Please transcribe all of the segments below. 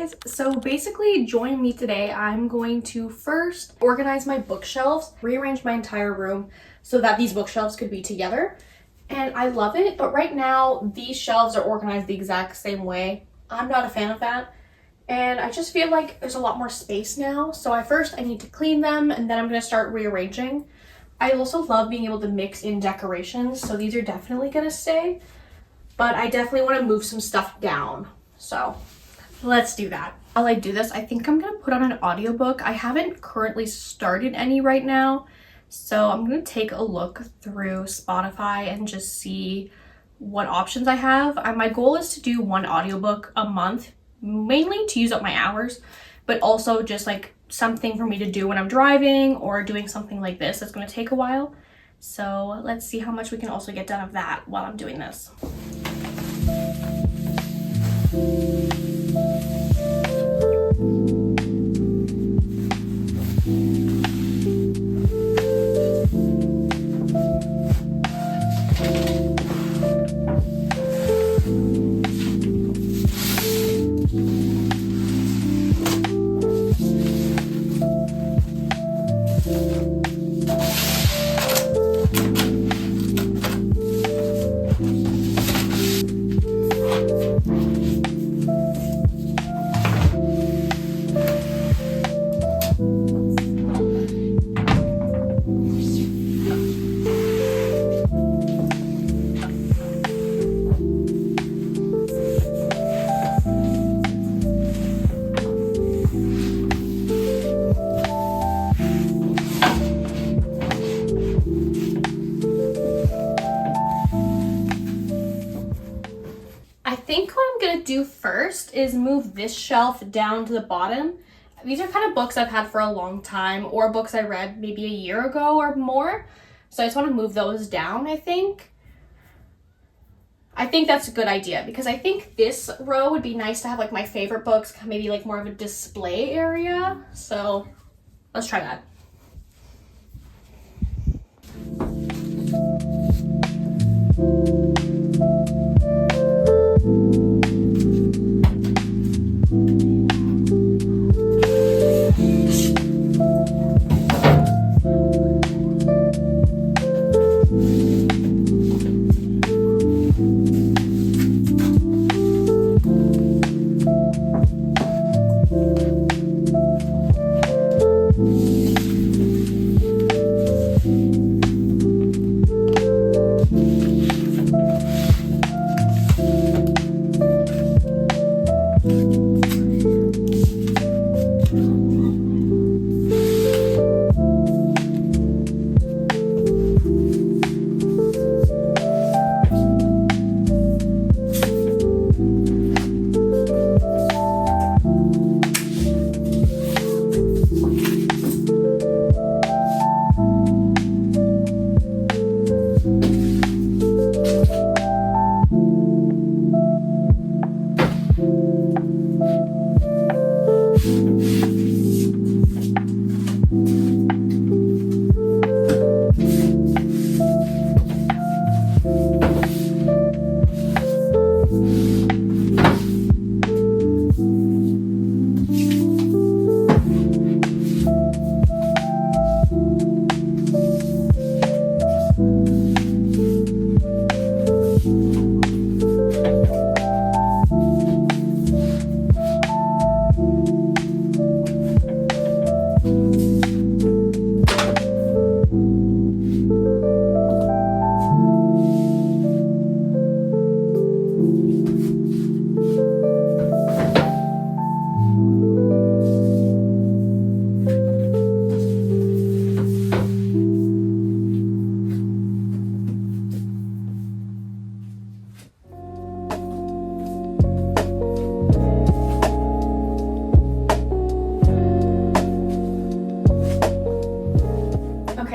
guys. So basically join me today. I'm going to first organize my bookshelves, rearrange my entire room so that these bookshelves could be together. And I love it, but right now these shelves are organized the exact same way. I'm not a fan of that. And I just feel like there's a lot more space now. So I need to clean them, and then I'm gonna start rearranging. I also love being able to mix in decorations, so these are definitely gonna stay. But I definitely want to move some stuff down. So let's do that. While I do this, I think I'm going to put on an audiobook. I haven't currently started any right now. So I'm going to take a look through Spotify and just see what options I have. My goal is to do one audiobook a month, mainly to use up my hours, but also just like something for me to do when I'm driving or doing something like this that's going to take a while. So let's see how much we can also get done of that while I'm doing this. I think what I'm gonna do first is move this shelf down to the bottom. These are kind of books I've had for a long time, or books I read maybe a year ago or more. So I just want to move those down, I think. I think that's a good idea because I think this row would be nice to have like my favorite books, maybe like more of a display area. So let's try that.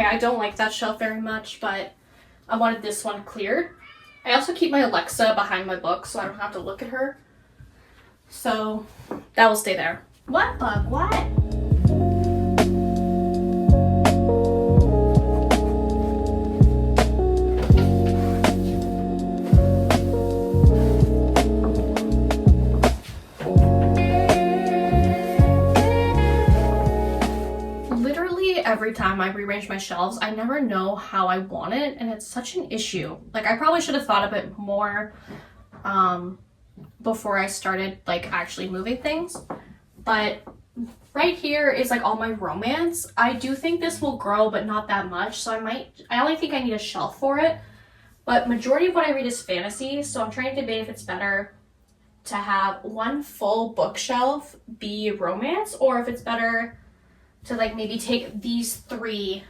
I don't like that shelf very much, but I wanted this one cleared. I also keep my Alexa behind my book so I don't have to look at her. So that will stay there. What bug? What? every time I rearrange my shelves, I never know how I want it, and it's such an issue. Like, I probably should have thought of it more before I started like actually moving things. But right here is like all my romance. I do think this will grow, but not that much, so I only think I need a shelf for it. But majority of what I read is fantasy, so I'm trying to debate if it's better to have one full bookshelf be romance, or if it's better to like maybe take these three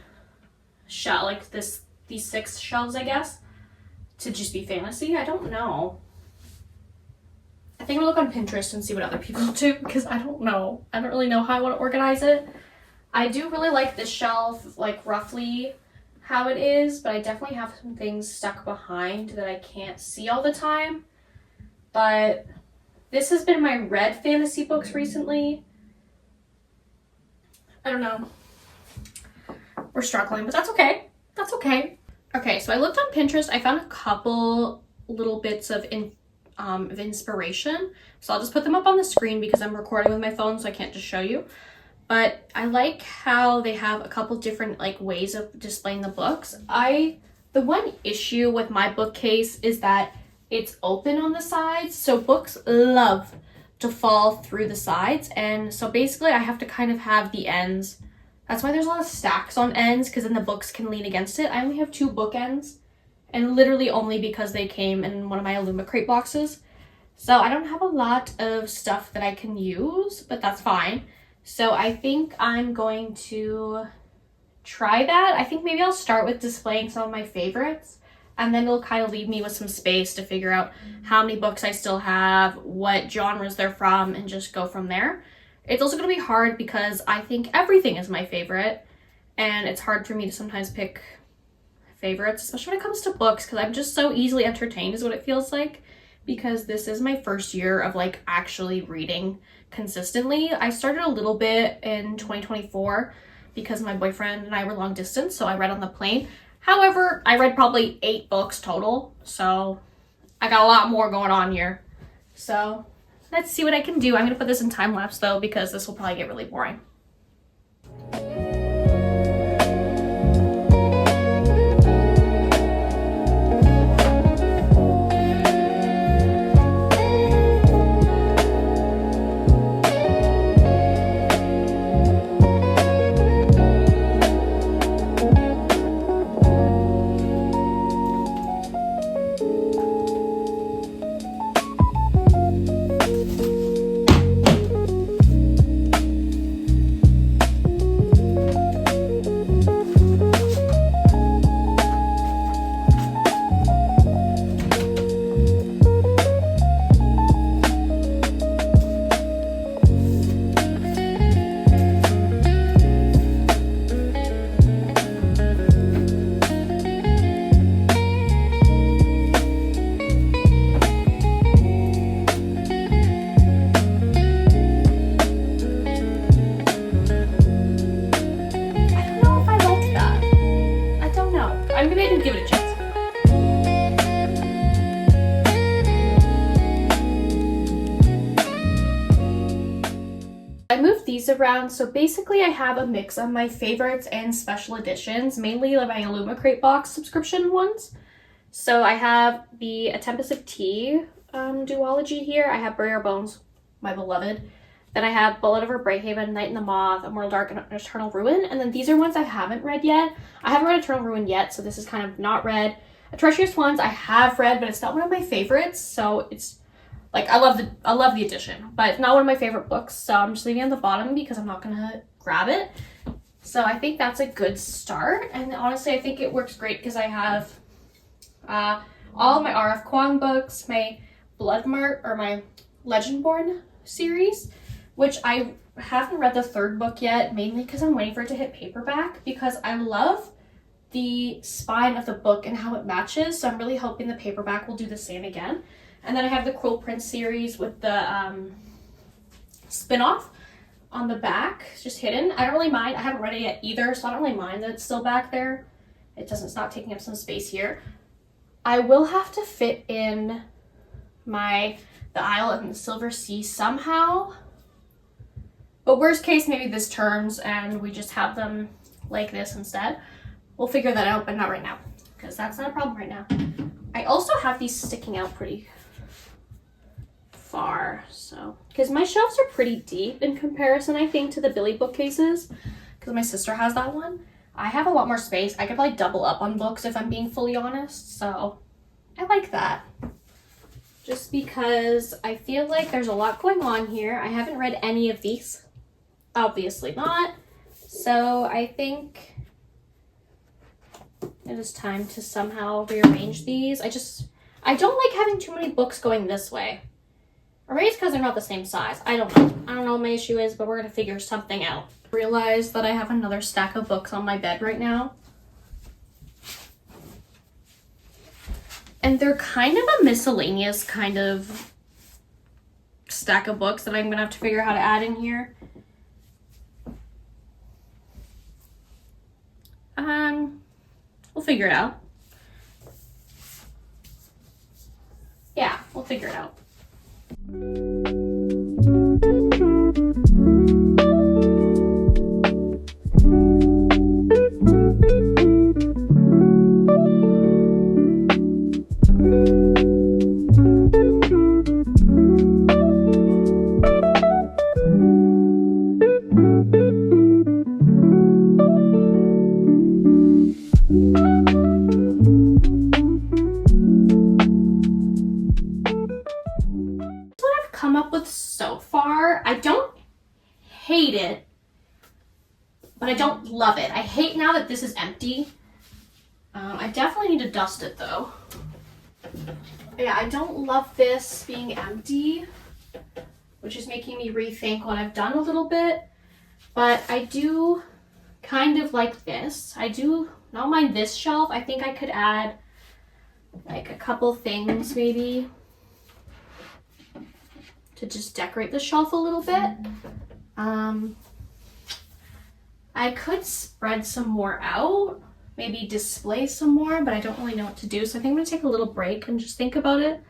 these 6 shelves, I guess, to just be fantasy. I don't know. I think I'll look on Pinterest and see what other people do, because I don't know. I don't really know how I want to organize it. I do really like this shelf, like roughly how it is, but I definitely have some things stuck behind that I can't see all the time. But this has been my read fantasy books recently. I don't know. We're struggling, but that's okay. That's okay. Okay, so I looked on Pinterest. I found a couple little bits of inspiration. So I'll just put them up on the screen because I'm recording with my phone, so I can't just show you. But I like how they have a couple different like ways of displaying the books. The one issue with my bookcase is that it's open on the sides, so books love to fall through the sides, and so basically I have to kind of have the ends. That's why there's a lot of stacks on ends, because then the books can lean against it. I only have 2 bookends, and literally only because they came in one of my Illumicrate boxes. So I don't have a lot of stuff that I can use, but that's fine. So I think I'm going to try that. I think maybe I'll start with displaying some of my favorites, and then it'll kind of leave me with some space to figure out how many books I still have, what genres they're from, and just go from there. It's also going to be hard because I think everything is my favorite, and it's hard for me to sometimes pick favorites, especially when it comes to books, because I'm just so easily entertained is what it feels like, because this is my first year of like actually reading consistently. I started a little bit in 2024 because my boyfriend and I were long distance, so I read on the plane. However, I read probably 8 books total, so I got a lot more going on here. So let's see what I can do. I'm going to put this in time-lapse though, because this will probably get really boring. Give it a chance. I moved these around, so basically I have a mix of my favorites and special editions, mainly like my Illumicrate box subscription ones. So I have the A Tempest of Tea duology here. I have Burial Bones, my beloved. Then I have Bullet Over Brayhaven, Night in the Moth, Immortal Dark, and Eternal Ruin. And then these are ones I haven't read yet. I haven't read Eternal Ruin yet, so this is kind of not read. Treacherous Ones I have read, but it's not one of my favorites. So it's like I love the edition, but it's not one of my favorite books. So I'm just leaving it on the bottom because I'm not gonna grab it. So I think that's a good start. And honestly, I think it works great because I have all of my R.F. Kuang books, my Bloodmark or my Legendborn series, which I haven't read the 3rd book yet, mainly because I'm waiting for it to hit paperback, because I love the spine of the book and how it matches, so I'm really hoping the paperback will do the same again. And then I have the Cruel Prince series with the spin-off on the back. It's just hidden. I don't really mind. I haven't read it yet either, so I don't really mind that it's still back there. It's not taking up some space here. I will have to fit in the Isle of the Silver Sea somehow. But worst case, maybe this turns and we just have them like this instead. We'll figure that out, but not right now, because that's not a problem right now. I also have these sticking out pretty far, so, because my shelves are pretty deep in comparison, I think, to the Billy bookcases, because my sister has that one. I have a lot more space. I could probably double up on books if I'm being fully honest, so I like that. Just because I feel like there's a lot going on here. I haven't read any of these. Obviously not. So I think it is time to somehow rearrange these. I don't like having too many books going this way. Or maybe it's because they're not the same size. I don't know. I don't know what my issue is, but we're going to figure something out. Realize that I have another stack of books on my bed right now. And they're kind of a miscellaneous kind of stack of books that I'm going to have to figure out how to add in here. We'll figure it out. Yeah, we'll figure it out. Come up with so far. I don't hate it, but I don't love it. I hate now that this is empty. I definitely need to dust it though. Yeah, I don't love this being empty, which is making me rethink what I've done a little bit, but I do kind of like this. I do not mind this shelf. I think I could add like a couple things maybe to just decorate the shelf a little bit. I could spread some more out, maybe display some more, but I don't really know what to do. So I think I'm gonna take a little break and just think about it.